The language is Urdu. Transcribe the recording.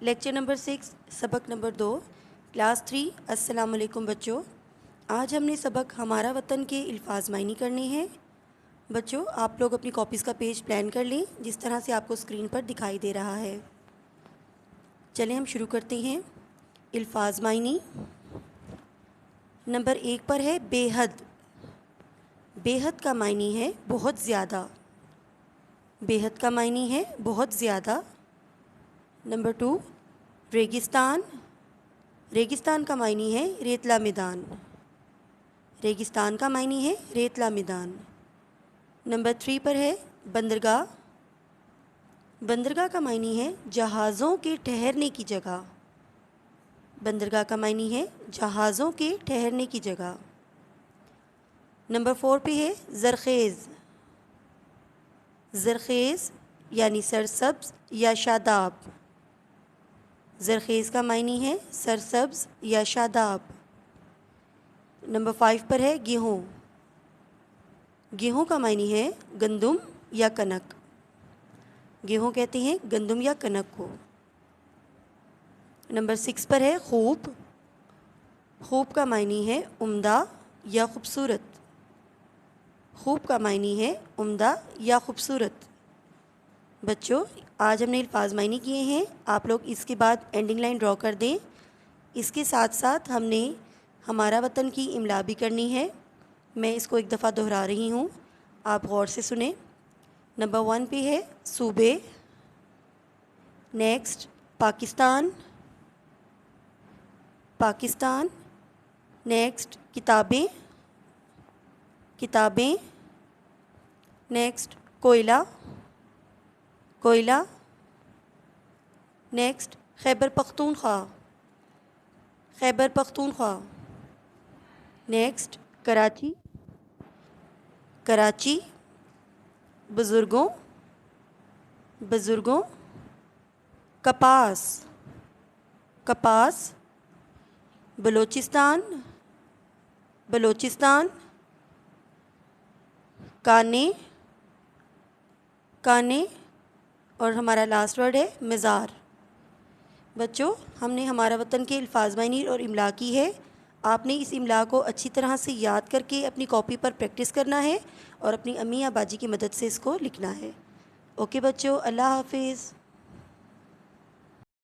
لیکچر نمبر 6 سبق نمبر 2 کلاس 3 السلام علیکم بچوں۔ آج ہم نے سبق ہمارا وطن کے الفاظ معنی کرنے ہیں۔ بچوں آپ لوگ اپنی کاپیز کا پیج پلان کر لیں جس طرح سے آپ کو اسکرین پر دکھائی دے رہا ہے۔ چلیں ہم شروع کرتے ہیں۔ الفاظ معنی نمبر 1 پر ہے بے حد۔ بے حد کا معنی ہے بہت زیادہ۔ بے حد کا معنی ہے بہت زیادہ۔ نمبر 2 ریگستان۔ ریگستان کا معنی ہے ریتلا میدان۔ ریگستان کا معنی ہے ریتلا میدان۔ نمبر 3 پر ہے بندرگاہ۔ بندرگاہ کا معنی ہے جہازوں کے ٹھہرنے کی جگہ۔ بندرگاہ کا معنی ہے جہازوں کے ٹھہرنے کی جگہ۔ نمبر 4 پہ ہے زرخیز۔ زرخیز یعنی سرسبز یا شاداب۔ زرخیز کا معنی ہے سرسبز یا شاداب۔ نمبر 5 پر ہے گیہوں۔ گیہوں کا معنی ہے گندم یا کنک۔ گیہوں کہتے ہیں گندم یا کنک کو۔ نمبر 6 پر ہے خوب۔ خوب کا معنی ہے عمدہ یا خوبصورت۔ خوب کا معنی ہے عمدہ یا خوبصورت۔ بچوں آج ہم نے الفاظ معنی کیے ہیں، آپ لوگ اس کے بعد اینڈنگ لائن ڈرا کر دیں۔ اس کے ساتھ ساتھ ہم نے ہمارا وطن کی املا بھی کرنی ہے۔ میں اس کو ایک دفعہ دہرا رہی ہوں، آپ غور سے سنیں۔ نمبر 1 پہ ہے صوبے، نیکسٹ پاکستان، پاکستان، نیکسٹ کتابیں، کتابیں، نیکسٹ کوئلہ، کوئلہ، نیکسٹ خیبر پختونخوا، خیبر پختونخوا، نیکسٹ کراچی، کراچی، بزرگوں، بزرگوں، کپاس، کپاس، بلوچستان، بلوچستان، کانے، کانے، اور ہمارا لاسٹ ورڈ ہے مزار۔ بچوں ہم نے ہمارا وطن کے الفاظ معنی اور املا کی ہے۔ آپ نے اس املا کو اچھی طرح سے یاد کر کے اپنی کاپی پر پریکٹس کرنا ہے اور اپنی امی یا باجی کی مدد سے اس کو لکھنا ہے۔ اوکے بچوں، اللہ حافظ۔